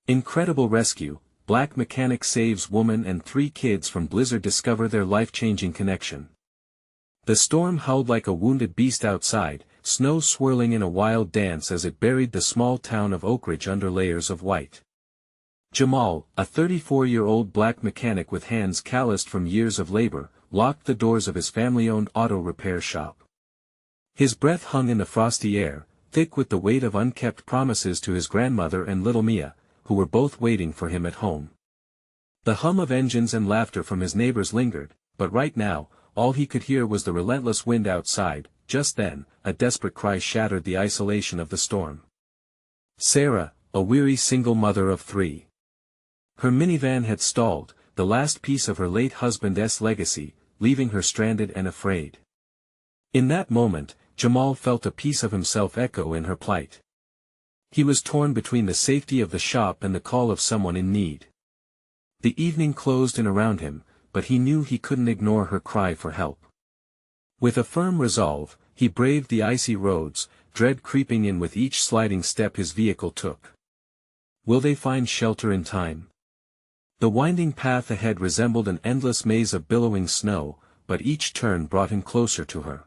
Incredible rescue, black mechanic saves woman and 3 kids from blizzard discover their life-changing connection. The storm howled like a wounded beast outside, snow swirling in a wild dance as it buried the small town of Oak Ridge under layers of white. Jamal, a 34-year-old black mechanic with hands calloused from years of labor, locked the doors of his family-owned auto repair shop. His breath hung in the frosty air, thick with the weight of unkept promises to his grandmother and little Mia, who were both waiting for him at home. The hum of engines and laughter from his neighbors lingered, but right now, all he could hear was the relentless wind outside. Just then, a desperate cry shattered the isolation of the storm. Sarah, a weary single mother of 3. Her minivan had stalled, the last piece of her late husband's legacy, leaving her stranded and afraid. In that moment, Jamal felt a piece of himself echo in her plight. He was torn between the safety of the shop and the call of someone in need. The evening closed in around him, but he knew he couldn't ignore her cry for help. With a firm resolve, he braved the icy roads, dread creeping in with each sliding step his vehicle took. Will they find shelter in time? The winding path ahead resembled an endless maze of billowing snow, but each turn brought him closer to her.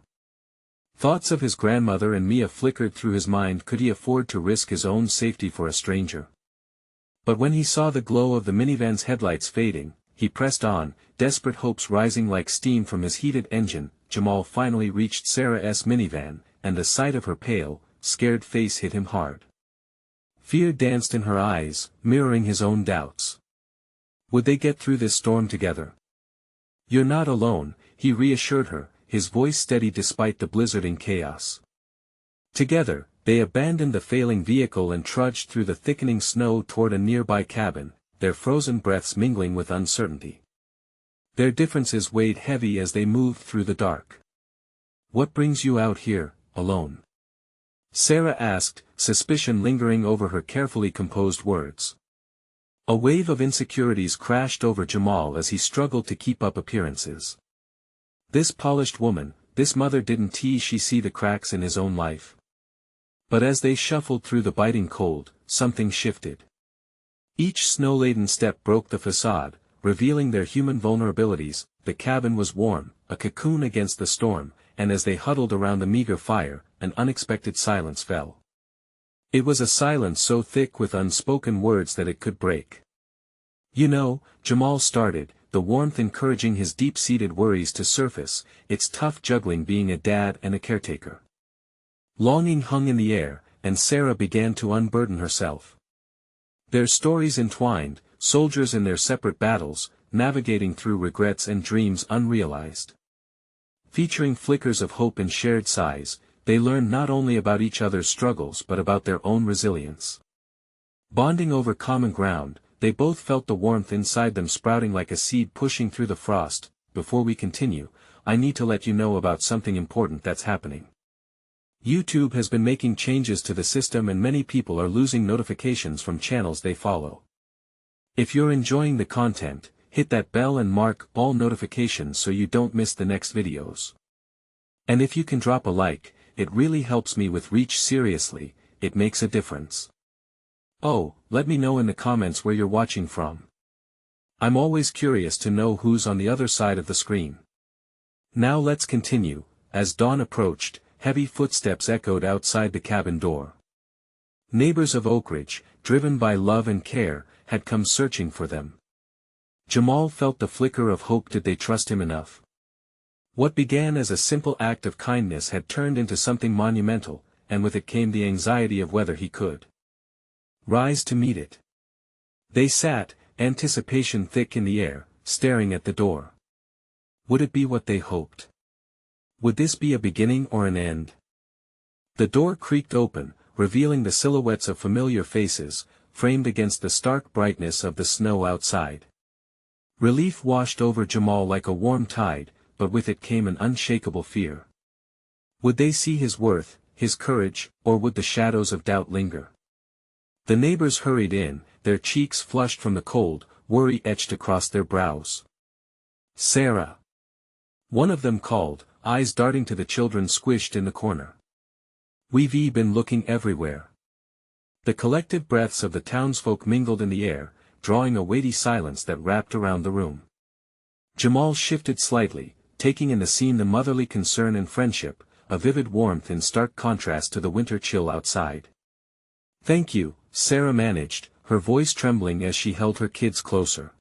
Thoughts of his grandmother and Mia flickered through his mind. Could he afford to risk his own safety for a stranger? But when he saw the glow of the minivan's headlights fading, he pressed on, desperate hopes rising like steam from his heated engine. Jamal finally reached Sarah's minivan, and the sight of her pale, scared face hit him hard. Fear danced in her eyes, mirroring his own doubts. Would they get through this storm together? "You're not alone," he reassured her, his voice steady despite the blizzarding chaos. Together, they abandoned the failing vehicle and trudged through the thickening snow toward a nearby cabin, their frozen breaths mingling with uncertainty. Their differences weighed heavy as they moved through the dark. "What brings you out here, alone?" Sarah asked, suspicion lingering over her carefully composed words. A wave of insecurities crashed over Jamal as he struggled to keep up appearances. This polished woman, this mother, didn't she see the cracks in his own life? But as they shuffled through the biting cold, something shifted. Each snow-laden step broke the facade, revealing their human vulnerabilities. The cabin was warm, a cocoon against the storm, and as they huddled around the meager fire, an unexpected silence fell. It was a silence so thick with unspoken words that it could break. "You know," Jamal started, the warmth encouraging his deep-seated worries to surface, "it's tough juggling being a dad and a caretaker." Longing hung in the air, and Sarah began to unburden herself. Their stories entwined, soldiers in their separate battles, navigating through regrets and dreams unrealized. Featuring flickers of hope and shared sighs, they learned not only about each other's struggles but about their own resilience. Bonding over common ground, they both felt the warmth inside them sprouting like a seed pushing through the frost. "Before we continue, I need to let you know about something important that's happening. YouTube has been making changes to the system and many people are losing notifications from channels they follow. If you're enjoying the content, hit that bell and mark all notifications so you don't miss the next videos. And if you can drop a like, it really helps me with reach. Seriously, it makes a difference. Oh, let me know in the comments where you're watching from. I'm always curious to know who's on the other side of the screen. Now let's continue. As dawn approached, heavy footsteps echoed outside the cabin door. Neighbors of Oak Ridge, driven by love and care, had come searching for them. Jamal felt the flicker of hope. Did they trust him enough? What began as a simple act of kindness had turned into something monumental, and with it came the anxiety of whether he could rise to meet it. They sat, anticipation thick in the air, staring at the door. Would it be what they hoped? Would this be a beginning or an end? The door creaked open, revealing the silhouettes of familiar faces, framed against the stark brightness of the snow outside. Relief washed over Jamal like a warm tide, but with it came an unshakable fear. Would they see his worth, his courage, or would the shadows of doubt linger? The neighbors hurried in, their cheeks flushed from the cold, worry etched across their brows. "Sarah!" one of them called, eyes darting to the children squished in the corner. "We've been looking everywhere." The collective breaths of the townsfolk mingled in the air, drawing a weighty silence that wrapped around the room. Jamal shifted slightly, taking in the scene the motherly concern and friendship, a vivid warmth in stark contrast to the winter chill outside. "Thank you," Sarah managed, her voice trembling as she held her kids closer.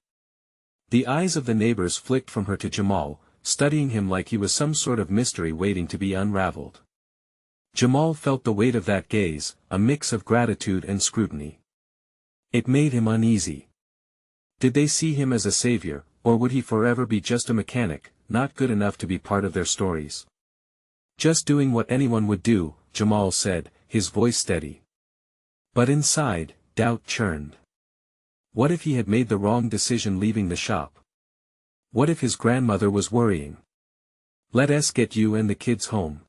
The eyes of the neighbors flicked from her to Jamal, studying him like he was some sort of mystery waiting to be unraveled. Jamal felt the weight of that gaze, a mix of gratitude and scrutiny. It made him uneasy. Did they see him as a savior, or would he forever be just a mechanic, not good enough to be part of their stories? "Just doing what anyone would do," Jamal said, his voice steady. But inside, doubt churned. What if he had made the wrong decision leaving the shop? What if his grandmother was worrying? "Let us get you and the kids home.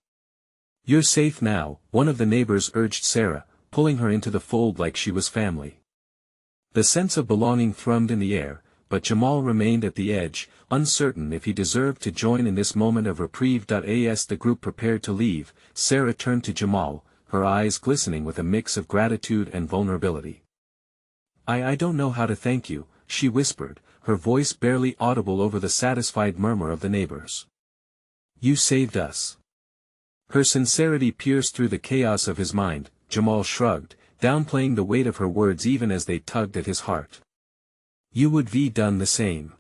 You're safe now," one of the neighbors urged Sarah, pulling her into the fold like she was family. The sense of belonging thrummed in the air, but Jamal remained at the edge, uncertain if he deserved to join in this moment of reprieve. As the group prepared to leave, Sarah turned to Jamal, her eyes glistening with a mix of gratitude and vulnerability. I don't know how to thank you," she whispered, her voice barely audible over the satisfied murmur of the neighbors. "You saved us." Her sincerity pierced through the chaos of his mind. Jamal shrugged, downplaying the weight of her words even as they tugged at his heart. "You would have done the same."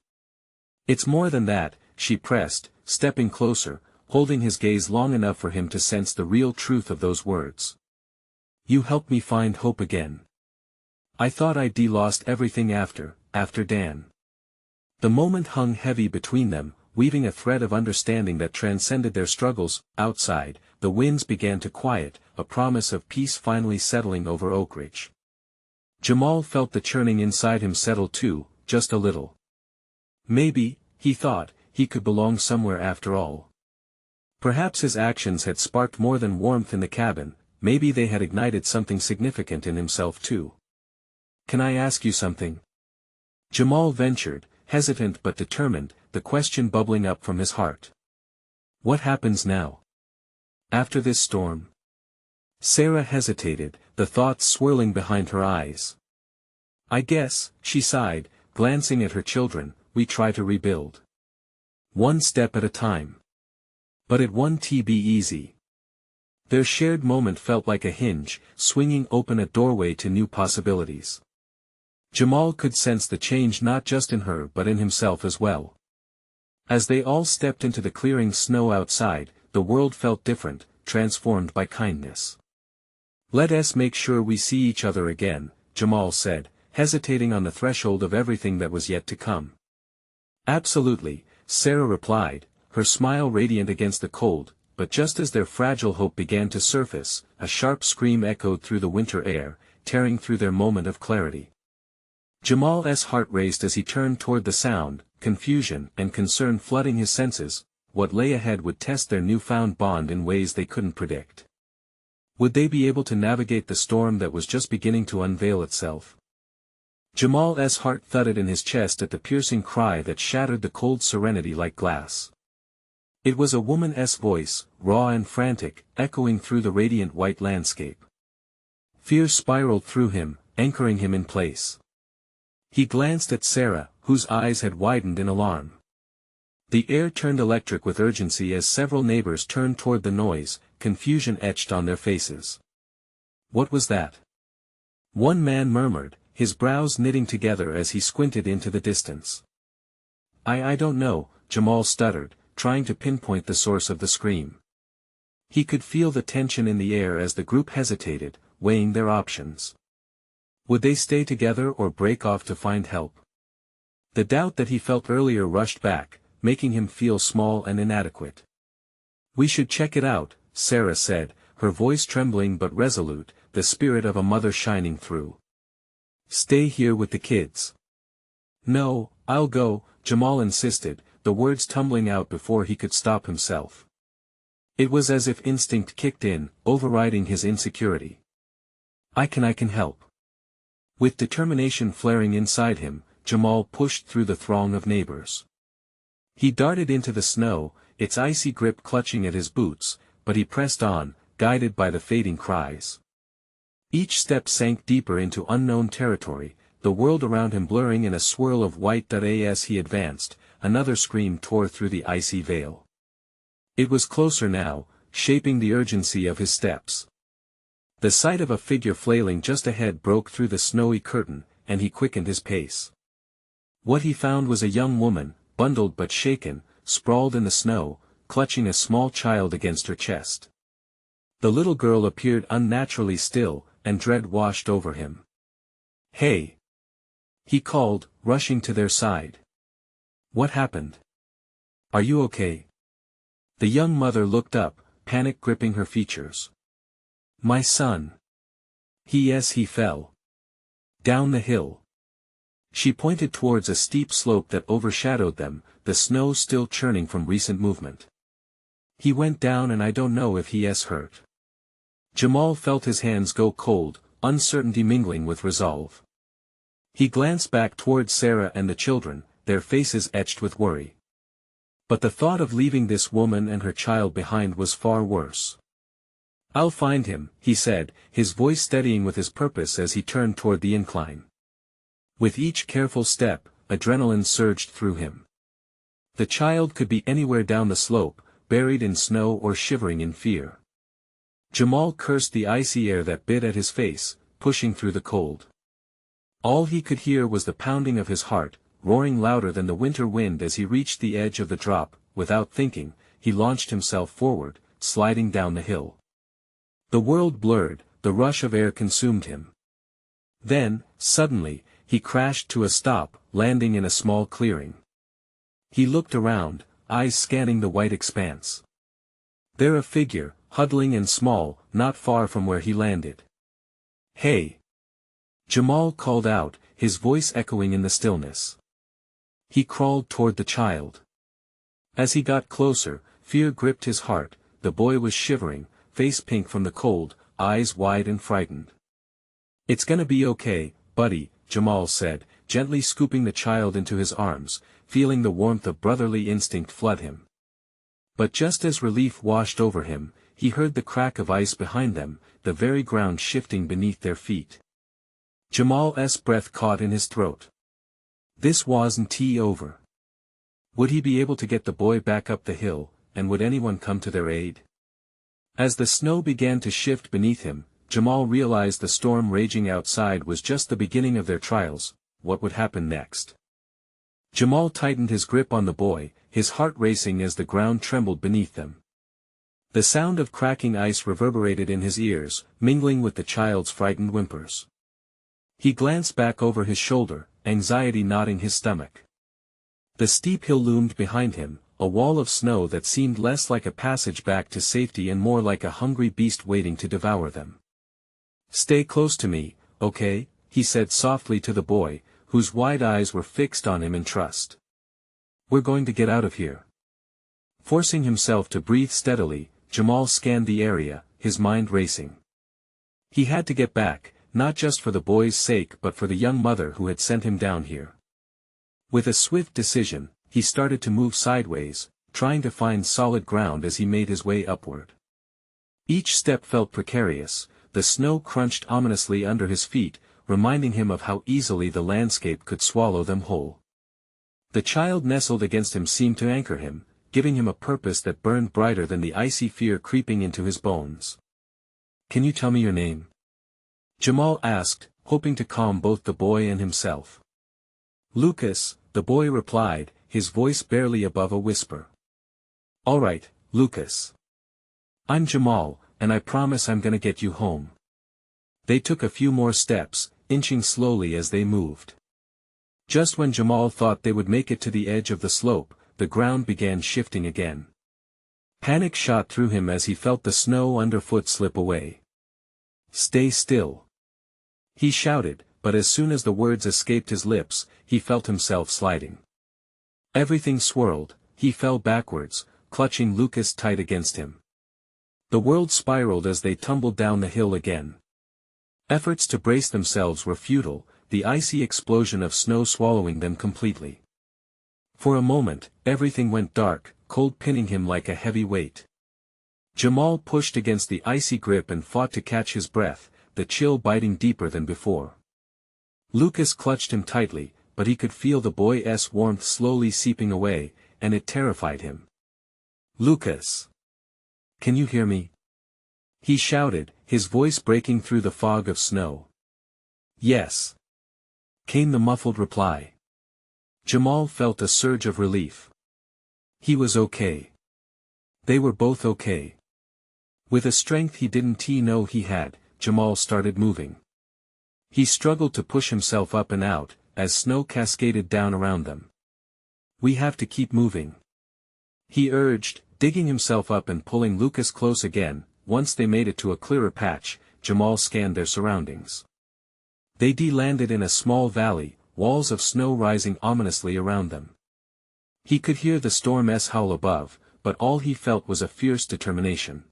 "It's more than that," she pressed, stepping closer, holding his gaze long enough for him to sense the real truth of those words. "You helped me find hope again. I thought I'd lost everything after Dan." The moment hung heavy between them, weaving a thread of understanding that transcended their struggles. Outside, the winds began to quiet, a promise of peace finally settling over Oakridge. Jamal felt the churning inside him settle too, just a little. Maybe, he thought, he could belong somewhere after all. Perhaps his actions had sparked more than warmth in the cabin, maybe they had ignited something significant in himself too. "Can I ask you something?" Jamal ventured, hesitant but determined, the question bubbling up from his heart. "What happens now? After this storm?" Sarah hesitated, the thoughts swirling behind her eyes. "I guess," she sighed, glancing at her children, "we try to rebuild. One step at a time. But it won't be easy." Their shared moment felt like a hinge, swinging open a doorway to new possibilities. Jamal could sense the change not just in her but in himself as well. As they all stepped into the clearing snow outside, the world felt different, transformed by kindness. "Let us make sure we see each other again," Jamal said, hesitating on the threshold of everything that was yet to come. "Absolutely," Sarah replied, her smile radiant against the cold, but just as their fragile hope began to surface, a sharp scream echoed through the winter air, tearing through their moment of clarity. Jamal's heart raced as he turned toward the sound, confusion and concern flooding his senses. What lay ahead would test their newfound bond in ways they couldn't predict. Would they be able to navigate the storm that was just beginning to unveil itself? Jamal's heart thudded in his chest at the piercing cry that shattered the cold serenity like glass. It was a woman's voice, raw and frantic, echoing through the radiant white landscape. Fear spiraled through him, anchoring him in place. He glanced at Sarah, whose eyes had widened in alarm. The air turned electric with urgency as several neighbors turned toward the noise, confusion etched on their faces. "What was that?" one man murmured, his brows knitting together as he squinted into the distance. I don't know," Jamal stuttered, trying to pinpoint the source of the scream. He could feel the tension in the air as the group hesitated, weighing their options. Would they stay together or break off to find help? The doubt that he felt earlier rushed back, making him feel small and inadequate. "We should check it out," Sarah said, her voice trembling but resolute, the spirit of a mother shining through. "Stay here with the kids." "No, I'll go," Jamal insisted, the words tumbling out before he could stop himself. It was as if instinct kicked in, overriding his insecurity. I can help." With determination flaring inside him, Jamal pushed through the throng of neighbors. He darted into the snow, its icy grip clutching at his boots, but he pressed on, guided by the fading cries. Each step sank deeper into unknown territory, the world around him blurring in a swirl of white. As he advanced, another scream tore through the icy veil. It was closer now, shaping the urgency of his steps. The sight of a figure flailing just ahead broke through the snowy curtain, and he quickened his pace. What he found was a young woman, bundled but shaken, sprawled in the snow, clutching a small child against her chest. The little girl appeared unnaturally still, and dread washed over him. "Hey!" he called, rushing to their side. "What happened? Are you okay?" The young mother looked up, panic gripping her features. "My son. He fell. Down the hill." She pointed towards a steep slope that overshadowed them, the snow still churning from recent movement. "He went down and I don't know if he's hurt." Jamal felt his hands go cold, uncertainty mingling with resolve. He glanced back towards Sarah and the children, their faces etched with worry. But the thought of leaving this woman and her child behind was far worse. "I'll find him," he said, his voice steadying with his purpose as he turned toward the incline. With each careful step, adrenaline surged through him. The child could be anywhere down the slope, buried in snow or shivering in fear. Jamal cursed the icy air that bit at his face, pushing through the cold. All he could hear was the pounding of his heart, roaring louder than the winter wind as he reached the edge of the drop. Without thinking, he launched himself forward, sliding down the hill. The world blurred, the rush of air consumed him. Then, suddenly, he crashed to a stop, landing in a small clearing. He looked around, eyes scanning the white expanse. There a figure, huddling and small, not far from where he landed. "Hey!" Jamal called out, his voice echoing in the stillness. He crawled toward the child. As he got closer, fear gripped his heart. The boy was shivering, face pink from the cold, eyes wide and frightened. "It's gonna be okay, buddy," Jamal said, gently scooping the child into his arms, feeling the warmth of brotherly instinct flood him. But just as relief washed over him, he heard the crack of ice behind them, the very ground shifting beneath their feet. Jamal's breath caught in his throat. This wasn't over. Would he be able to get the boy back up the hill, and would anyone come to their aid? As the snow began to shift beneath him, Jamal realized the storm raging outside was just the beginning of their trials. What would happen next? Jamal tightened his grip on the boy, his heart racing as the ground trembled beneath them. The sound of cracking ice reverberated in his ears, mingling with the child's frightened whimpers. He glanced back over his shoulder, anxiety knotting his stomach. The steep hill loomed behind him, a wall of snow that seemed less like a passage back to safety and more like a hungry beast waiting to devour them. "Stay close to me, okay?" he said softly to the boy, whose wide eyes were fixed on him in trust. "We're going to get out of here." Forcing himself to breathe steadily, Jamal scanned the area, his mind racing. He had to get back, not just for the boy's sake but for the young mother who had sent him down here. With a swift decision, he started to move sideways, trying to find solid ground as he made his way upward. Each step felt precarious, the snow crunched ominously under his feet, reminding him of how easily the landscape could swallow them whole. The child nestled against him seemed to anchor him, giving him a purpose that burned brighter than the icy fear creeping into his bones. "Can you tell me your name?" Jamal asked, hoping to calm both the boy and himself. "Lucas," the boy replied, his voice barely above a whisper. "All right, Lucas. I'm Jamal, and I promise I'm gonna get you home." They took a few more steps, inching slowly as they moved. Just when Jamal thought they would make it to the edge of the slope, the ground began shifting again. Panic shot through him as he felt the snow underfoot slip away. "Stay still," he shouted, but as soon as the words escaped his lips, he felt himself sliding. Everything swirled, he fell backwards, clutching Lucas tight against him. The world spiraled as they tumbled down the hill again. Efforts to brace themselves were futile, the icy explosion of snow swallowing them completely. For a moment, everything went dark, cold pinning him like a heavy weight. Jamal pushed against the icy grip and fought to catch his breath, the chill biting deeper than before. Lucas clutched him tightly, but he could feel the boy's warmth slowly seeping away, and it terrified him. "Lucas! Can you hear me?" he shouted, his voice breaking through the fog of snow. "Yes," came the muffled reply. Jamal felt a surge of relief. He was okay. They were both okay. With a strength he didn't know he had, Jamal started moving. He struggled to push himself up and out, as snow cascaded down around them. "We have to keep moving," he urged, digging himself up and pulling Lucas close again. Once they made it to a clearer patch, Jamal scanned their surroundings. They landed in a small valley, walls of snow rising ominously around them. He could hear the storm's howl above, but all he felt was a fierce determination.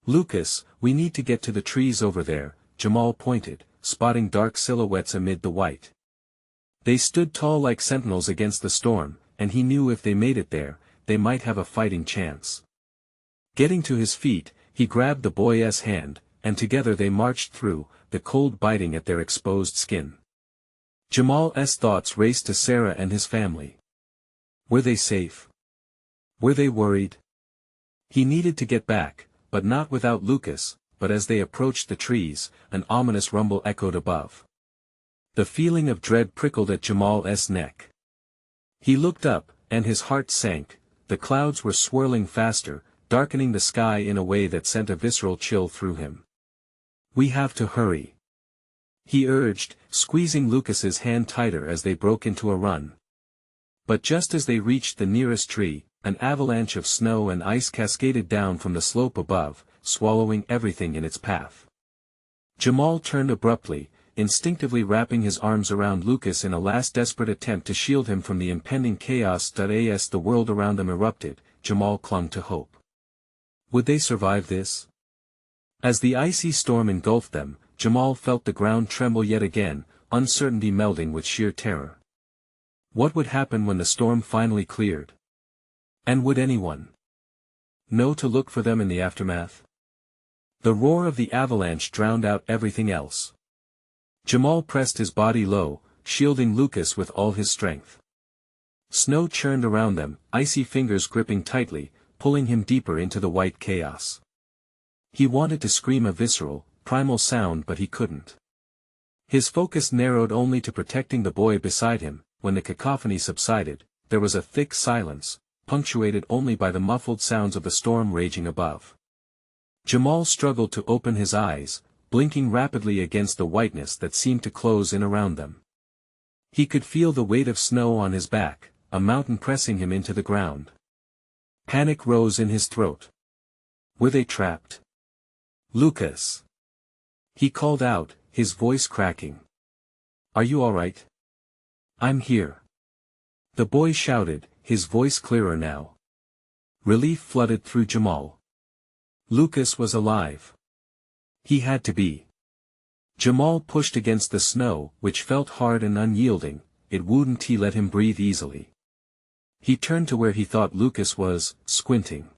"Lucas, we need to get to the trees over there," Jamal pointed, spotting dark silhouettes amid the white. They stood tall like sentinels against the storm, and he knew if they made it there, they might have a fighting chance. Getting to his feet, he grabbed the boy's hand, and together they marched through, the cold biting at their exposed skin. Jamal's thoughts raced to Sarah and his family. Were they safe? Were they worried? He needed to get back, but not without Lucas. But as they approached the trees, an ominous rumble echoed above. The feeling of dread prickled at Jamal's neck. He looked up, and his heart sank. The clouds were swirling faster, darkening the sky in a way that sent a visceral chill through him. "We have to hurry," he urged, squeezing Lucas's hand tighter as they broke into a run. But just as they reached the nearest tree, an avalanche of snow and ice cascaded down from the slope above, swallowing everything in its path. Jamal turned abruptly, instinctively wrapping his arms around Lucas in a last desperate attempt to shield him from the impending chaos. As the world around them erupted, Jamal clung to hope. Would they survive this? As the icy storm engulfed them, Jamal felt the ground tremble yet again, uncertainty melding with sheer terror. What would happen when the storm finally cleared? And would anyone know to look for them in the aftermath? The roar of the avalanche drowned out everything else. Jamal pressed his body low, shielding Lucas with all his strength. Snow churned around them, icy fingers gripping tightly, pulling him deeper into the white chaos. He wanted to scream a visceral, primal sound but he couldn't. His focus narrowed only to protecting the boy beside him. When the cacophony subsided, there was a thick silence, punctuated only by the muffled sounds of the storm raging above. Jamal struggled to open his eyes, blinking rapidly against the whiteness that seemed to close in around them. He could feel the weight of snow on his back, a mountain pressing him into the ground. Panic rose in his throat. Were they trapped? "Lucas!" he called out, his voice cracking. "Are you all right?" "I'm here," the boy shouted, his voice clearer now. Relief flooded through Jamal. Lucas was alive. He had to be. Jamal pushed against the snow, which felt hard and unyielding. It wouldn't let him breathe easily. He turned to where he thought Lucas was, squinting.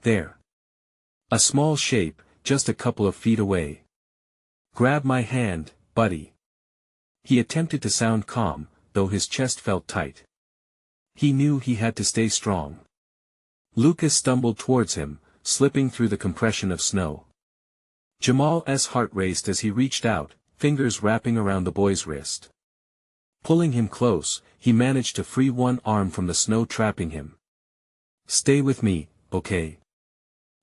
There. A small shape, just a couple of feet away. "Grab my hand, buddy." He attempted to sound calm, though his chest felt tight. He knew he had to stay strong. Lucas stumbled towards him, slipping through the compression of snow. Jamal's heart raced as he reached out, fingers wrapping around the boy's wrist. Pulling him close, he managed to free one arm from the snow trapping him. "Stay with me, okay?"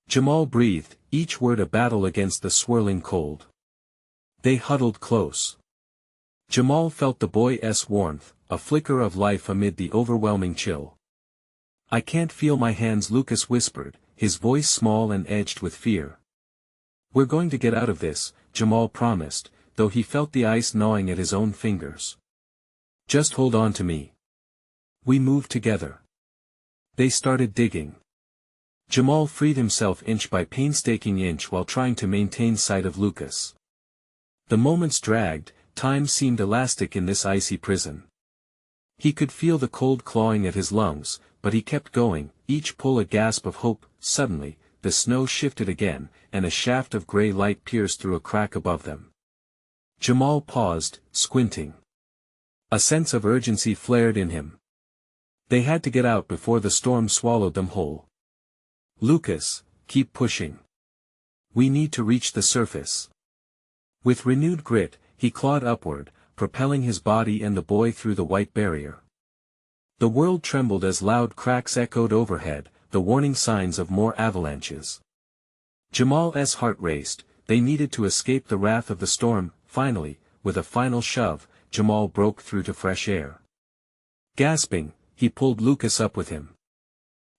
Jamal breathed, each word a battle against the swirling cold. They huddled close. Jamal felt the boy's warmth, a flicker of life amid the overwhelming chill. "I can't feel my hands," Lucas whispered, his voice small and edged with fear. "We're going to get out of this," Jamal promised, though he felt the ice gnawing at his own fingers. "Just hold on to me." We moved together. They started digging. Jamal freed himself inch by painstaking inch while trying to maintain sight of Lucas. The moments dragged, time seemed elastic in this icy prison. He could feel the cold clawing at his lungs, but he kept going, each pull a gasp of hope. Suddenly, the snow shifted again, and a shaft of gray light pierced through a crack above them. Jamal paused, squinting. A sense of urgency flared in him. They had to get out before the storm swallowed them whole. "Lucas, keep pushing. We need to reach the surface." With renewed grit, he clawed upward, propelling his body and the boy through the white barrier. The world trembled as loud cracks echoed overhead, the warning signs of more avalanches. Jamal's heart raced. They needed to escape the wrath of the storm. Finally, with a final shove, Jamal broke through to fresh air. Gasping, he pulled Lucas up with him.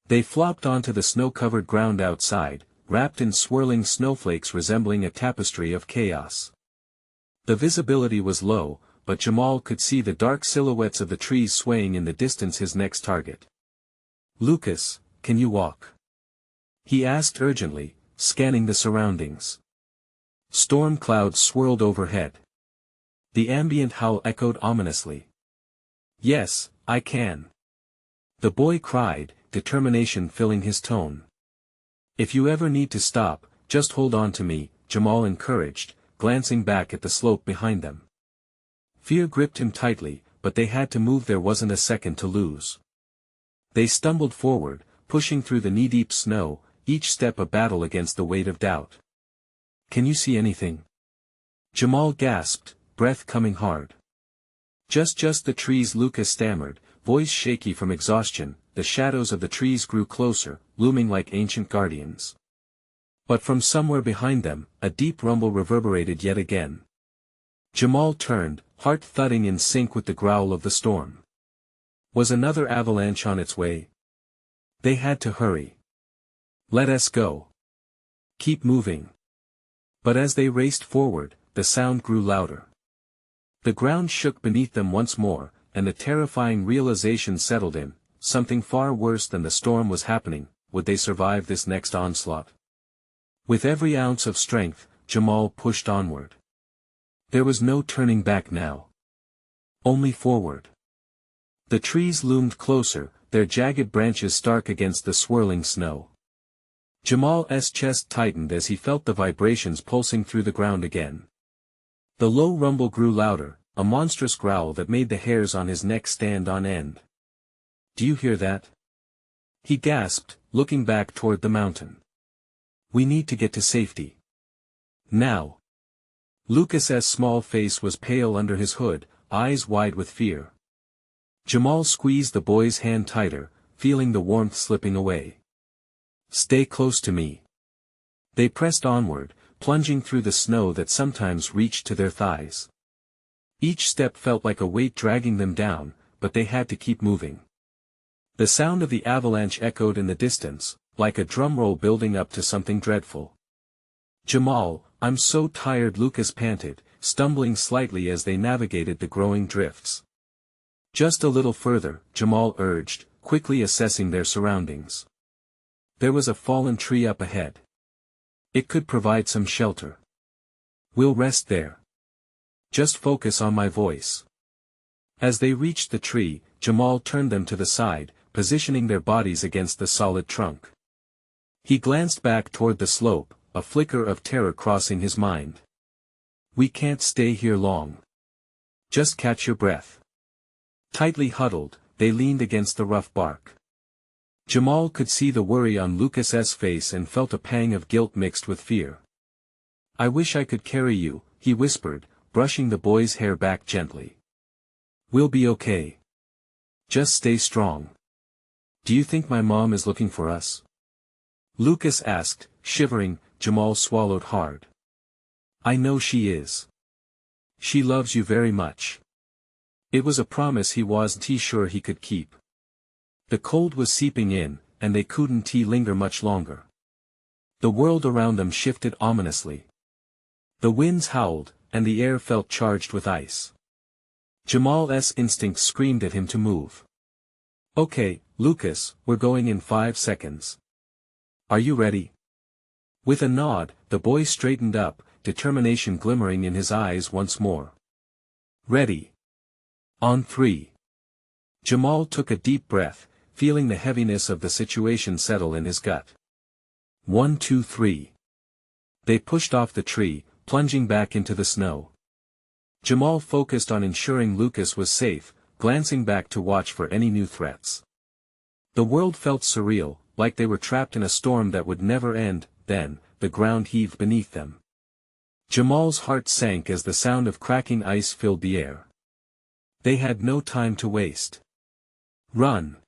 They flopped onto the snow-covered ground outside, wrapped in swirling snowflakes resembling a tapestry of chaos. The visibility was low, but Jamal could see the dark silhouettes of the trees swaying in the distance. His next target. "Lucas, can you walk?" he asked urgently, scanning the surroundings. Storm clouds swirled overhead. The ambient howl echoed ominously. "Yes, I can," the boy cried, determination filling his tone. "If you ever need to stop, just hold on to me," Jamal encouraged, glancing back at the slope behind them. Fear gripped him tightly, but they had to move. There wasn't a second to lose. They stumbled forward, pushing through the knee-deep snow, each step a battle against the weight of doubt. "Can you see anything?" Jamal gasped, breath coming hard. Just the trees," Lucas stammered, voice shaky from exhaustion. The shadows of the trees grew closer, looming like ancient guardians. But from somewhere behind them, a deep rumble reverberated yet again. Jamal turned, heart thudding in sync with the growl of the storm. Was another avalanche on its way? They had to hurry. "Let us go. Keep moving." But as they raced forward, the sound grew louder. The ground shook beneath them once more, and the terrifying realization settled in, something far worse than the storm was happening. Would they survive this next onslaught? With every ounce of strength, Jamal pushed onward. There was no turning back now. Only forward. The trees loomed closer, their jagged branches stark against the swirling snow. Jamal's chest tightened as he felt the vibrations pulsing through the ground again. The low rumble grew louder, a monstrous growl that made the hairs on his neck stand on end. "Do you hear that?" he gasped, looking back toward the mountain. "We need to get to safety. Now." Lucas's small face was pale under his hood, eyes wide with fear. Jamal squeezed the boy's hand tighter, feeling the warmth slipping away. "Stay close to me." They pressed onward, plunging through the snow that sometimes reached to their thighs. Each step felt like a weight dragging them down, but they had to keep moving. The sound of the avalanche echoed in the distance, like a drum roll building up to something dreadful. "Jamal, I'm so tired," Lucas panted, stumbling slightly as they navigated the growing drifts. "Just a little further," Jamal urged, quickly assessing their surroundings. There was a fallen tree up ahead. It could provide some shelter. "We'll rest there. Just focus on my voice." As they reached the tree, Jamal turned them to the side, positioning their bodies against the solid trunk. He glanced back toward the slope, a flicker of terror crossing his mind. "We can't stay here long. Just catch your breath." Tightly huddled, they leaned against the rough bark. Jamal could see the worry on Lucas's face and felt a pang of guilt mixed with fear. "I wish I could carry you," he whispered, brushing the boy's hair back gently. "We'll be okay. Just stay strong." "Do you think my mom is looking for us?" Lucas asked, shivering. Jamal swallowed hard. "I know she is. She loves you very much." It was a promise he wasn't sure he could keep. The cold was seeping in, and they couldn't linger much longer. The world around them shifted ominously. The winds howled, and the air felt charged with ice. Jamal's instincts screamed at him to move. "Okay, Lucas, we're going in 5 seconds. Are you ready?" With a nod, the boy straightened up, determination glimmering in his eyes once more. "Ready. On 3. Jamal took a deep breath, feeling the heaviness of the situation settle in his gut. 1, 2, 3. They pushed off the tree, plunging back into the snow. Jamal focused on ensuring Lucas was safe, glancing back to watch for any new threats. The world felt surreal, like they were trapped in a storm that would never end. Then, the ground heaved beneath them. Jamal's heart sank as the sound of cracking ice filled the air. They had no time to waste. Run!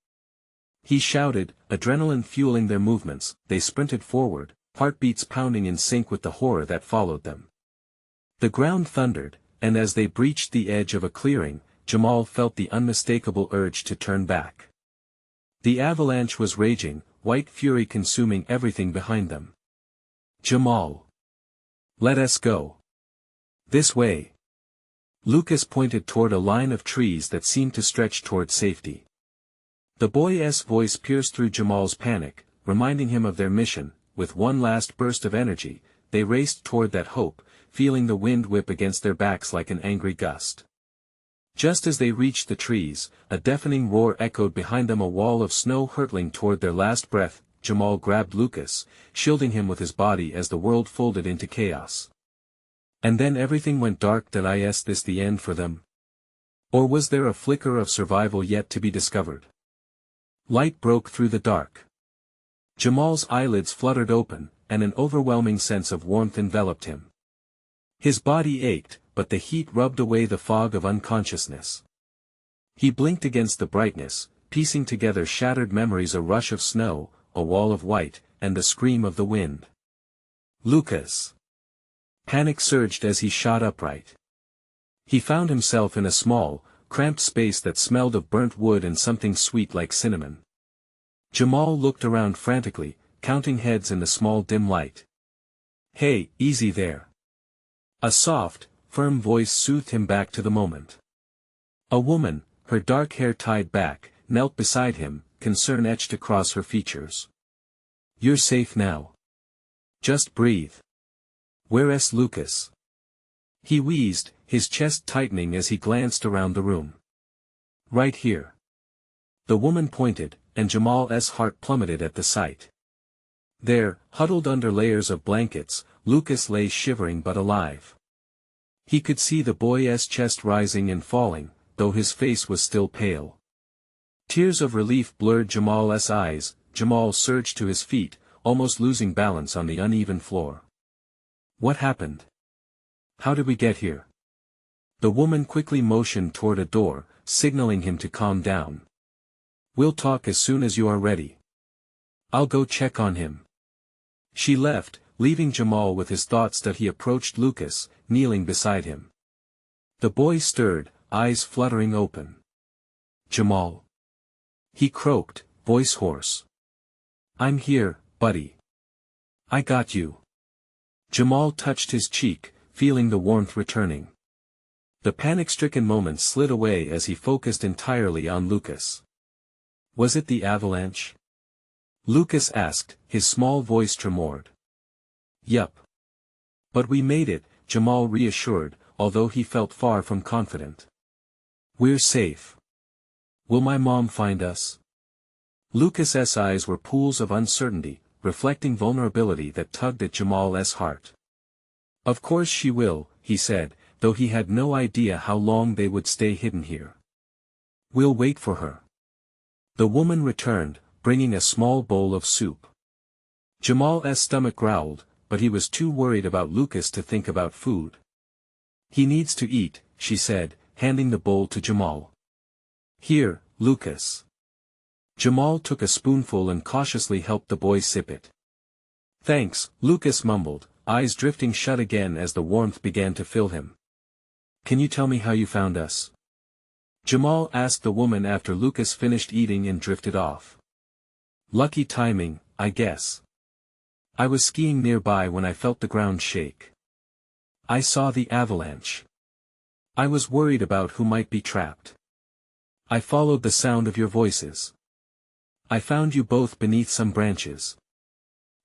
He shouted, adrenaline fueling their movements. They sprinted forward, heartbeats pounding in sync with the horror that followed them. The ground thundered, and as they breached the edge of a clearing, Jamal felt the unmistakable urge to turn back. The avalanche was raging, white fury consuming everything behind them. Jamal! Let us go. This way. Lucas pointed toward a line of trees that seemed to stretch toward safety. The boy's voice pierced through Jamal's panic, reminding him of their mission. With one last burst of energy, they raced toward that hope, feeling the wind whip against their backs like an angry gust. Just as they reached the trees, a deafening roar echoed behind them, a wall of snow hurtling toward their last breath. Jamal grabbed Lucas, shielding him with his body as the world folded into chaos. And then everything went dark. Is this the end for them? Or was there a flicker of survival yet to be discovered? Light broke through the dark. Jamal's eyelids fluttered open, and an overwhelming sense of warmth enveloped him. His body ached, but the heat rubbed away the fog of unconsciousness. He blinked against the brightness, piecing together shattered memories: a rush of snow, a wall of white, and the scream of the wind. Lucas! Panic surged as he shot upright. He found himself in a small, cramped space that smelled of burnt wood and something sweet like cinnamon. Jamal looked around frantically, counting heads in the small dim light. Hey, easy there. A soft, firm voice soothed him back to the moment. A woman, her dark hair tied back, knelt beside him, concern etched across her features. You're safe now. Just breathe. Where's Lucas? He wheezed, his chest tightening as he glanced around the room. Right here. The woman pointed, and Jamal's heart plummeted at the sight. There, huddled under layers of blankets, Lucas lay shivering but alive. He could see the boy's chest rising and falling, though his face was still pale. Tears of relief blurred Jamal's eyes. Jamal surged to his feet, almost losing balance on the uneven floor. What happened? How did we get here? The woman quickly motioned toward a door, signaling him to calm down. We'll talk as soon as you are ready. I'll go check on him. She left, leaving Jamal with his thoughts. He approached Lucas, kneeling beside him. The boy stirred, eyes fluttering open. Jamal. He croaked, voice hoarse. I'm here, buddy. I got you. Jamal touched his cheek, feeling the warmth returning. The panic-stricken moments slid away as he focused entirely on Lucas. Was it the avalanche? Lucas asked, his small voice tremored. Yup. But we made it, Jamal reassured, although he felt far from confident. We're safe. Will my mom find us? Lucas's eyes were pools of uncertainty, reflecting vulnerability that tugged at Jamal's heart. Of course she will, he said, though he had no idea how long they would stay hidden here. We'll wait for her. The woman returned, bringing a small bowl of soup. Jamal's stomach growled, but he was too worried about Lucas to think about food. He needs to eat, she said, handing the bowl to Jamal. Here, Lucas. Jamal took a spoonful and cautiously helped the boy sip it. Thanks, Lucas mumbled, eyes drifting shut again as the warmth began to fill him. Can you tell me how you found us? Jamal asked the woman after Lucas finished eating and drifted off. Lucky timing, I guess. I was skiing nearby when I felt the ground shake. I saw the avalanche. I was worried about who might be trapped. I followed the sound of your voices. I found you both beneath some branches.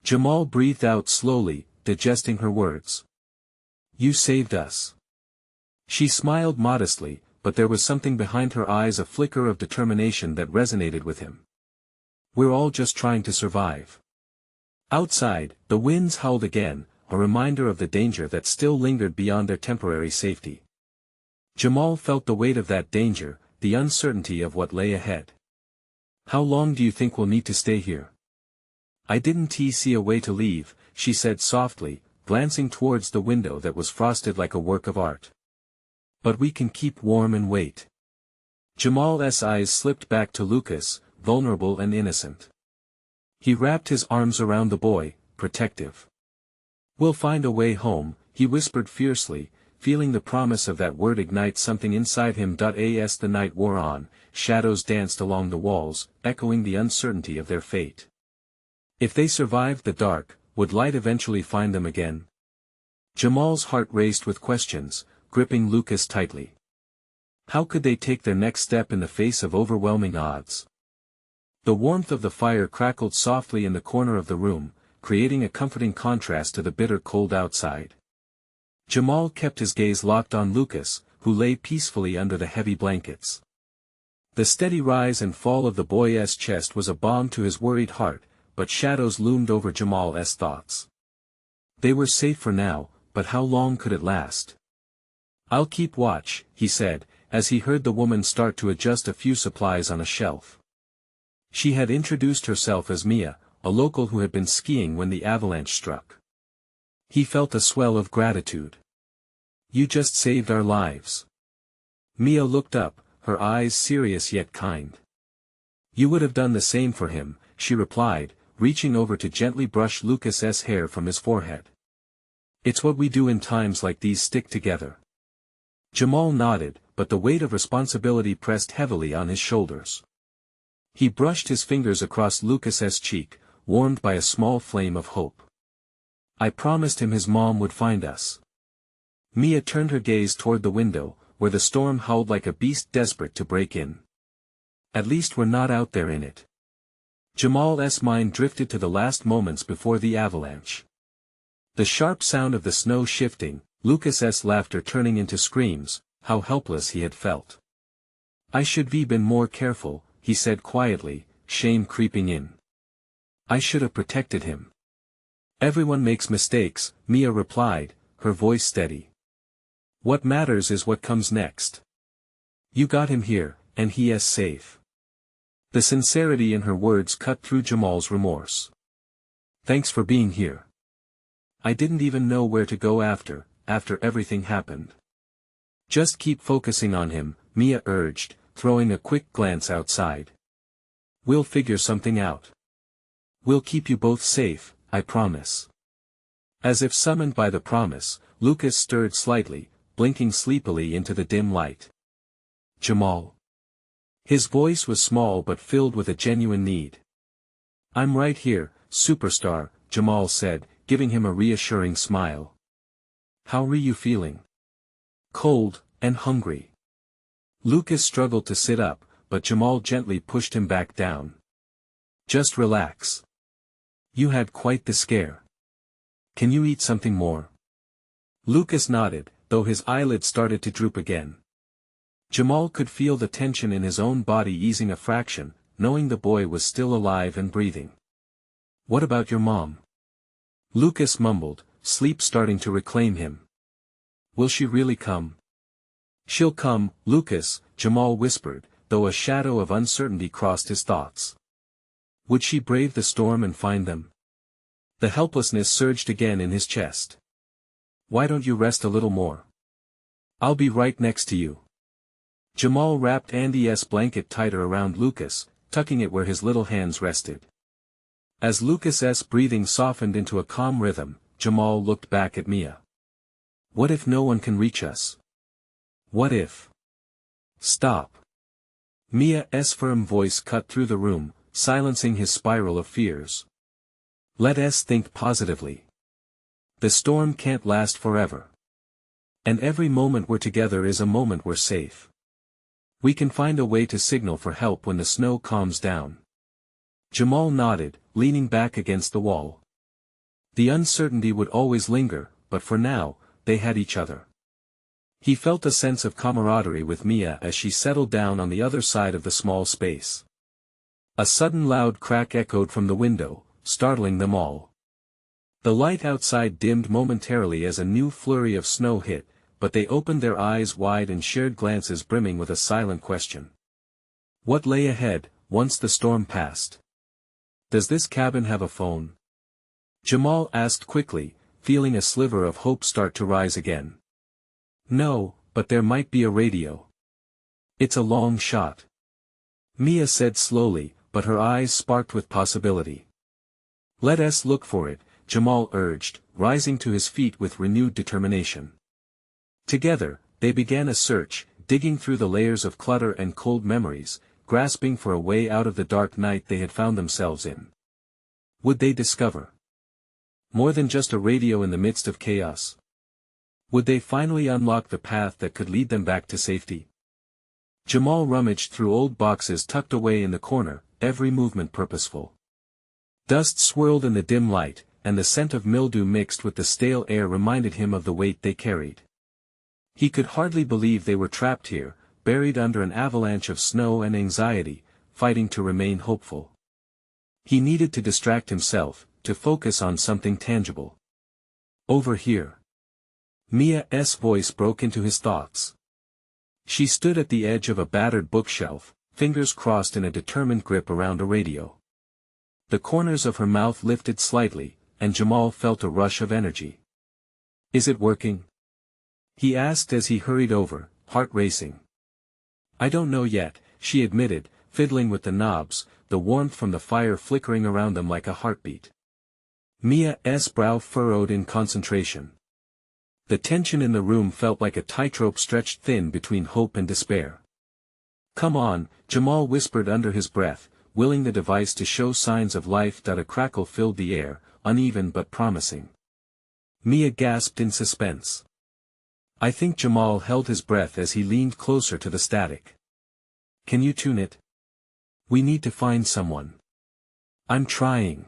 Jamal breathed out slowly, digesting her words. You saved us. She smiled modestly, but there was something behind her eyes, a flicker of determination that resonated with him. We're all just trying to survive. Outside, the winds howled again, a reminder of the danger that still lingered beyond their temporary safety. Jamal felt the weight of that danger, the uncertainty of what lay ahead. "How long do you think we'll need to stay here?" "I didn't see a way to leave," she said softly, glancing towards the window that was frosted like a work of art. "But we can keep warm and wait." Jamal's eyes slipped back to Lucas, vulnerable and innocent. He wrapped his arms around the boy, protective. "We'll find a way home," he whispered fiercely, feeling the promise of that word ignite something inside him. As the night wore on, shadows danced along the walls, echoing the uncertainty of their fate. If they survived the dark, would light eventually find them again? Jamal's heart raced with questions, gripping Lucas tightly. How could they take their next step in the face of overwhelming odds? The warmth of the fire crackled softly in the corner of the room, creating a comforting contrast to the bitter cold outside. Jamal kept his gaze locked on Lucas, who lay peacefully under the heavy blankets. The steady rise and fall of the boy's chest was a balm to his worried heart, but shadows loomed over Jamal's thoughts. They were safe for now, but how long could it last? "I'll keep watch," he said, as he heard the woman start to adjust a few supplies on a shelf. She had introduced herself as Mia, a local who had been skiing when the avalanche struck. He felt a swell of gratitude. "You just saved our lives." Mia looked up, her eyes serious yet kind. "You would have done the same for him," she replied, reaching over to gently brush Lucas's hair from his forehead. "It's what we do in times like these, stick together." Jamal nodded, but the weight of responsibility pressed heavily on his shoulders. He brushed his fingers across Lucas's cheek, warmed by a small flame of hope. "I promised him his mom would find us." Mia turned her gaze toward the window, where the storm howled like a beast desperate to break in. "At least we're not out there in it." Jamal's mind drifted to the last moments before the avalanche. The sharp sound of the snow shifting, Lucas's laughter turning into screams, how helpless he had felt. "I should be been more careful," he said quietly, shame creeping in. "I should have protected him." "Everyone makes mistakes," Mia replied, her voice steady. "What matters is what comes next. You got him here, and he is safe." The sincerity in her words cut through Jamal's remorse. "Thanks for being here. I didn't even know where to go after everything happened." "Just keep focusing on him," Mia urged, throwing a quick glance outside. "We'll figure something out. We'll keep you both safe, I promise." As if summoned by the promise, Lucas stirred slightly, blinking sleepily into the dim light. "Jamal." His voice was small but filled with a genuine need. "I'm right here, superstar," Jamal said, giving him a reassuring smile. "How are you feeling?" "Cold, and hungry." Lucas struggled to sit up, but Jamal gently pushed him back down. "Just relax. You had quite the scare. Can you eat something more?" Lucas nodded, though his eyelids started to droop again. Jamal could feel the tension in his own body easing a fraction, knowing the boy was still alive and breathing. "What about your mom?" Lucas mumbled, sleep starting to reclaim him. "Will she really come?" "She'll come, Lucas," Jamal whispered, though a shadow of uncertainty crossed his thoughts. Would she brave the storm and find them? The helplessness surged again in his chest. "Why don't you rest a little more? I'll be right next to you." Jamal wrapped Andy's blanket tighter around Lucas, tucking it where his little hands rested. As Lucas's breathing softened into a calm rhythm, Jamal looked back at Mia. "What if no one can reach us? What if—" "Stop." Mia's firm voice cut through the room, silencing his spiral of fears. "Let us think positively. The storm can't last forever. And every moment we're together is a moment we're safe. We can find a way to signal for help when the snow calms down." Jamal nodded, leaning back against the wall. The uncertainty would always linger, but for now, they had each other. He felt a sense of camaraderie with Mia as she settled down on the other side of the small space. A sudden loud crack echoed from the window, startling them all. The light outside dimmed momentarily as a new flurry of snow hit, but they opened their eyes wide and shared glances brimming with a silent question. What lay ahead, once the storm passed? Does this cabin have a phone? Jamal asked quickly, feeling a sliver of hope start to rise again. No, but there might be a radio. It's a long shot. Mia said slowly, but her eyes sparked with possibility. Let us look for it, Jamal urged, rising to his feet with renewed determination. Together, they began a search, digging through the layers of clutter and cold memories, grasping for a way out of the dark night they had found themselves in. Would they discover more than just a radio in the midst of chaos? Would they finally unlock the path that could lead them back to safety? Jamal rummaged through old boxes tucked away in the corner, every movement purposeful. Dust swirled in the dim light, and the scent of mildew mixed with the stale air reminded him of the weight they carried. He could hardly believe they were trapped here, buried under an avalanche of snow and anxiety, fighting to remain hopeful. He needed to distract himself, to focus on something tangible. Over here. Mia's voice broke into his thoughts. She stood at the edge of a battered bookshelf, fingers crossed in a determined grip around a radio. The corners of her mouth lifted slightly, and Jamal felt a rush of energy. Is it working? He asked as he hurried over, heart racing. I don't know yet, she admitted, fiddling with the knobs, the warmth from the fire flickering around them like a heartbeat. Mia's brow furrowed in concentration. The tension in the room felt like a tightrope stretched thin between hope and despair. Come on, Jamal whispered under his breath, willing the device to show signs of life. A crackle filled the air, uneven but promising. Mia gasped in suspense. I think Jamal held his breath as he leaned closer to the static. Can you tune it? We need to find someone. I'm trying.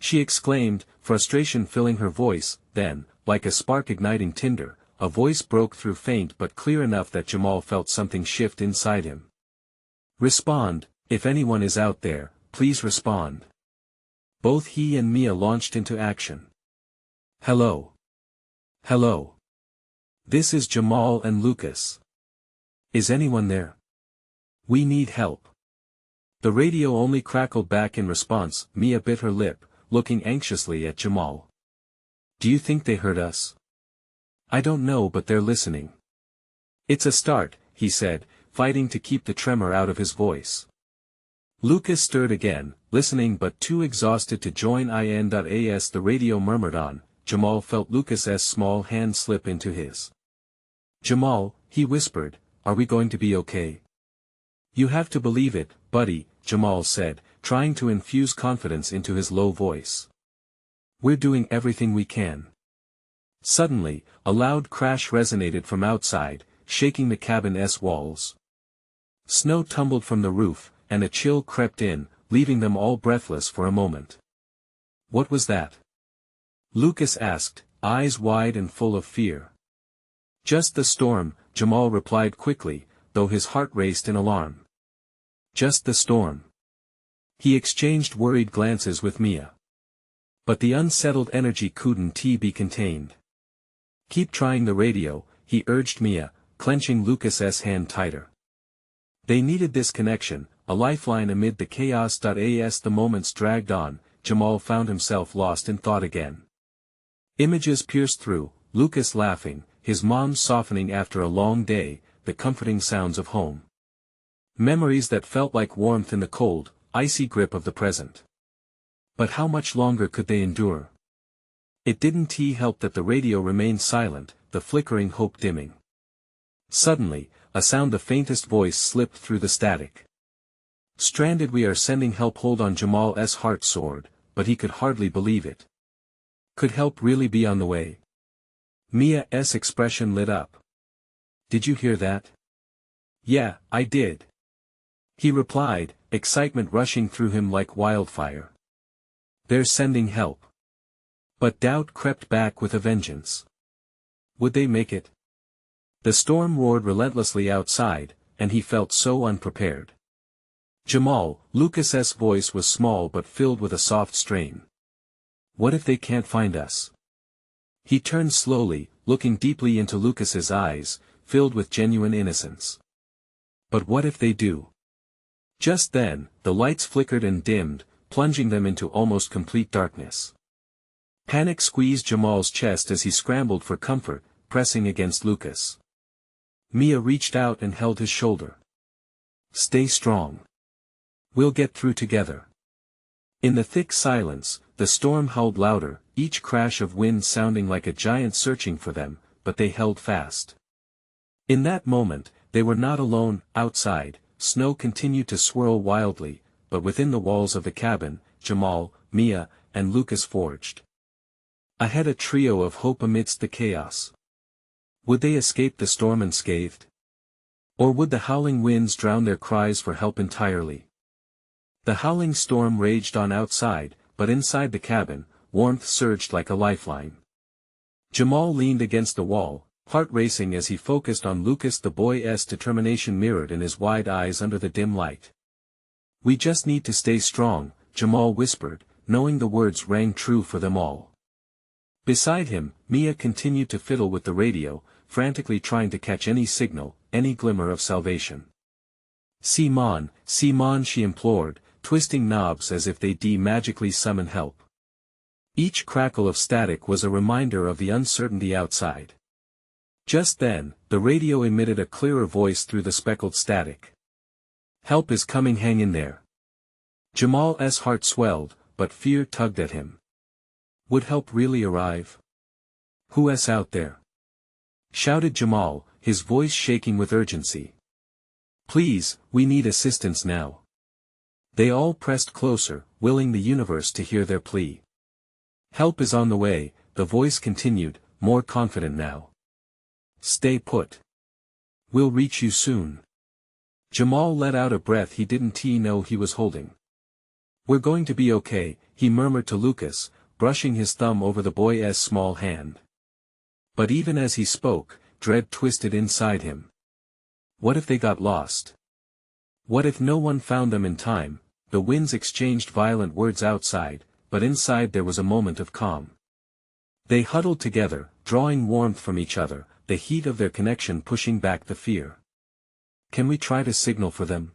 She exclaimed, frustration filling her voice, then, like a spark igniting tinder, a voice broke through faint but clear enough that Jamal felt something shift inside him. Respond, if anyone is out there, please respond. Both he and Mia launched into action. Hello. Hello. This is Jamal and Lucas. Is anyone there? We need help. The radio only crackled back in response. Mia bit her lip, looking anxiously at Jamal. Do you think they heard us? I don't know, but they're listening. It's a start, he said, fighting to keep the tremor out of his voice. Lucas stirred again, listening but too exhausted to join in. As the radio murmured on, Jamal felt Lucas's small hand slip into his. Jamal, he whispered, are we going to be okay? You have to believe it, buddy, Jamal said, trying to infuse confidence into his low voice. We're doing everything we can. Suddenly, a loud crash resonated from outside, shaking the cabin's walls. Snow tumbled from the roof, and a chill crept in, leaving them all breathless for a moment. What was that? Lucas asked, eyes wide and full of fear. Just the storm, Jamal replied quickly, though his heart raced in alarm. Just the storm. He exchanged worried glances with Mia. But the unsettled energy couldn't be contained. Keep trying the radio, he urged Mia, clenching Lucas's hand tighter. They needed this connection, a lifeline amid the chaos. As the moments dragged on, Jamal found himself lost in thought again. Images pierced through, Lucas laughing, his mom softening after a long day, the comforting sounds of home. Memories that felt like warmth in the cold, icy grip of the present. But how much longer could they endure? It didn't help that the radio remained silent, the flickering hope dimming. Suddenly, a sound, the faintest voice slipped through the static. Stranded, we are sending help. Hold on. Jamal's heart soared, but he could hardly believe it. Could help really be on the way? Mia's expression lit up. Did you hear that? Yeah, I did. He replied, excitement rushing through him like wildfire. They're sending help. But doubt crept back with a vengeance. Would they make it? The storm roared relentlessly outside, and he felt so unprepared. Jamal, Lucas's voice was small but filled with a soft strain. What if they can't find us? He turned slowly, looking deeply into Lucas's eyes, filled with genuine innocence. But what if they do? Just then, the lights flickered and dimmed, plunging them into almost complete darkness. Panic squeezed Jamal's chest as he scrambled for comfort, pressing against Lucas. Mia reached out and held his shoulder. Stay strong. We'll get through together. In the thick silence, the storm howled louder, each crash of wind sounding like a giant searching for them, but they held fast. In that moment, they were not alone. Outside, snow continued to swirl wildly, but within the walls of the cabin, Jamal, Mia, and Lucas forged ahead, a trio of hope amidst the chaos. Would they escape the storm unscathed? Or would the howling winds drown their cries for help entirely? The howling storm raged on outside, but inside the cabin, warmth surged like a lifeline. Jamal leaned against the wall, heart racing as he focused on Lucas. The boy's determination mirrored in his wide eyes under the dim light. We just need to stay strong, Jamal whispered, knowing the words rang true for them all. Beside him, Mia continued to fiddle with the radio, frantically trying to catch any signal, any glimmer of salvation. Simon, she implored, twisting knobs as if they'd magically summon help. Each crackle of static was a reminder of the uncertainty outside. Just then, the radio emitted a clearer voice through the speckled static. Help is coming, hang in there. Jamal's heart swelled, but fear tugged at him. Would help really arrive? Who's out there? Shouted Jamal, his voice shaking with urgency. Please, we need assistance now. They all pressed closer, willing the universe to hear their plea. Help is on the way, the voice continued, more confident now. Stay put. We'll reach you soon. Jamal let out a breath he didn't know he was holding. We're going to be okay, he murmured to Lucas, brushing his thumb over the boy's small hand. But even as he spoke, dread twisted inside him. What if they got lost? What if no one found them in time? The winds exchanged violent words outside, but inside there was a moment of calm. They huddled together, drawing warmth from each other, the heat of their connection pushing back the fear. Can we try to signal for them?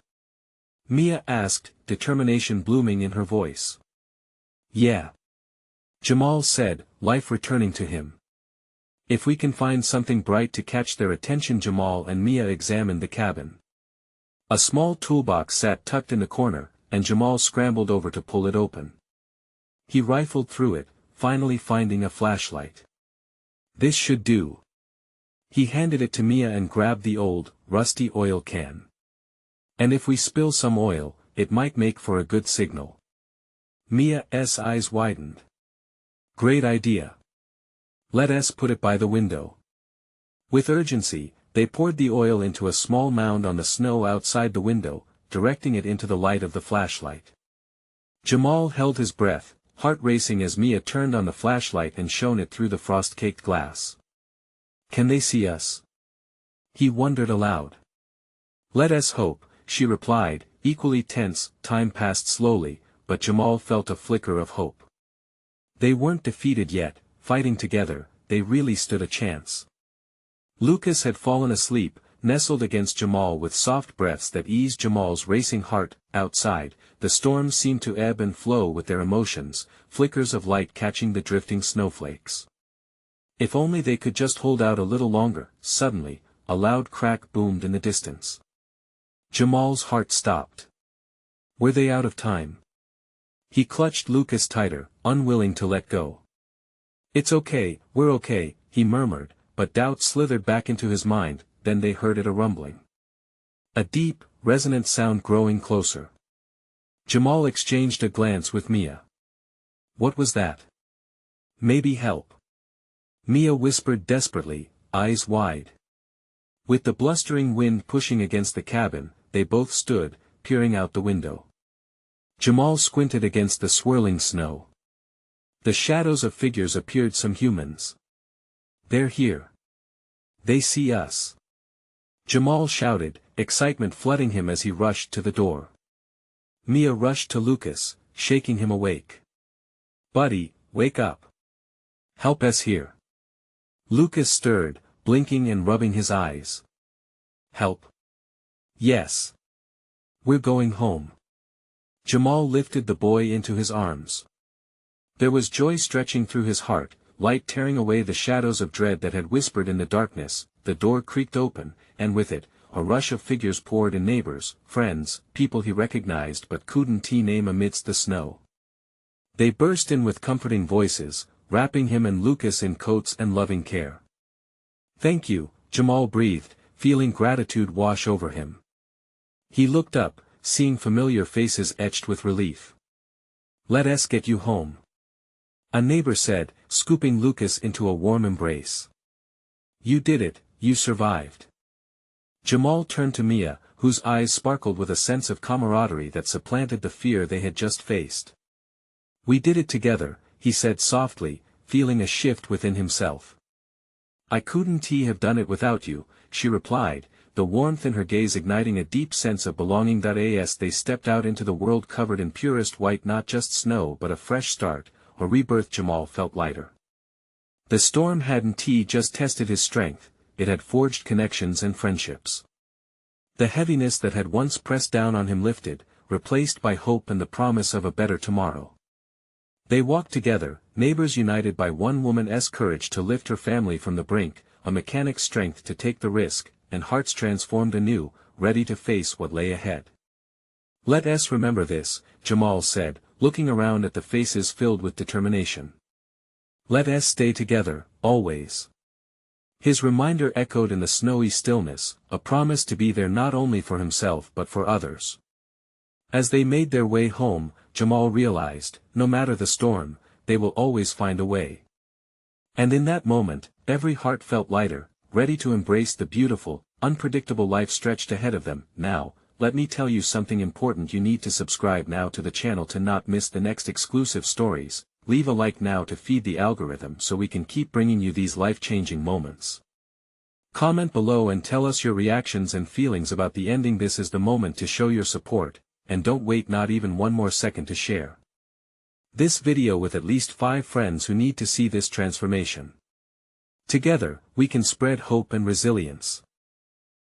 Mia asked, determination blooming in her voice. Yeah. Jamal said, life returning to him. If we can find something bright to catch their attention. Jamal and Mia examined the cabin. A small toolbox sat tucked in the corner, and Jamal scrambled over to pull it open. He rifled through it, finally finding a flashlight. This should do. He handed it to Mia and grabbed the old, rusty oil can. And if we spill some oil, it might make for a good signal. Mia's eyes widened. Great idea. Let us put it by the window. With urgency, they poured the oil into a small mound on the snow outside the window, directing it into the light of the flashlight. Jamal held his breath, heart racing as Mia turned on the flashlight and shone it through the frost-caked glass. Can they see us? He wondered aloud. Let us hope, she replied, equally tense. Time passed slowly, but Jamal felt a flicker of hope. They weren't defeated yet, fighting together, they really stood a chance. Lucas had fallen asleep, nestled against Jamal with soft breaths that eased Jamal's racing heart. Outside, the storm seemed to ebb and flow with their emotions, flickers of light catching the drifting snowflakes. If only they could just hold out a little longer. Suddenly, a loud crack boomed in the distance. Jamal's heart stopped. Were they out of time? He clutched Lucas tighter, unwilling to let go. It's okay, we're okay, he murmured, but doubt slithered back into his mind. Then they heard a rumbling. A deep, resonant sound growing closer. Jamal exchanged a glance with Mia. What was that? Maybe help. Mia whispered desperately, eyes wide. With the blustering wind pushing against the cabin, they both stood, peering out the window. Jamal squinted against the swirling snow. The shadows of figures appeared. Some humans. They're here. They see us. Jamal shouted, excitement flooding him as he rushed to the door. Mia rushed to Lucas, shaking him awake. Buddy, wake up. Help us here. Lucas stirred, blinking and rubbing his eyes. Help? Yes. We're going home. Jamal lifted the boy into his arms. There was joy stretching through his heart, light tearing away the shadows of dread that had whispered in the darkness. The door creaked open, and with it, a rush of figures poured in, neighbors, friends, people he recognized but couldn't name amidst the snow. They burst in with comforting voices, wrapping him and Lucas in coats and loving care. Thank you, Jamal breathed, feeling gratitude wash over him. He looked up, seeing familiar faces etched with relief. Let us get you home. A neighbor said, scooping Lucas into a warm embrace. You did it, you survived. Jamal turned to Mia, whose eyes sparkled with a sense of camaraderie that supplanted the fear they had just faced. We did it together, he said softly, feeling a shift within himself. I couldn't have done it without you, she replied, the warmth in her gaze igniting a deep sense of belonging. As they stepped out into the world covered in purest white, not just snow but a fresh start, a rebirth. Jamal felt lighter. The storm hadn't just tested his strength, it had forged connections and friendships. The heaviness that had once pressed down on him lifted, replaced by hope and the promise of a better tomorrow. They walked together, neighbors united by one woman's courage to lift her family from the brink, a mechanic's strength to take the risk, and hearts transformed anew, ready to face what lay ahead. Let us remember this, Jamal said, looking around at the faces filled with determination. Let us stay together, always. His reminder echoed in the snowy stillness, a promise to be there not only for himself but for others. As they made their way home, Jamal realized, no matter the storm, they will always find a way. And in that moment, every heart felt lighter, ready to embrace the beautiful, unpredictable life stretched ahead of them. Now, let me tell you something important. You need to subscribe now to the channel to not miss the next exclusive stories. Leave a like now to feed the algorithm so we can keep bringing you these life-changing moments. Comment below and tell us your reactions and feelings about the ending. This is the moment to show your support, and don't wait not even one more second to share this video with at least 5 friends who need to see this transformation. Together, we can spread hope and resilience.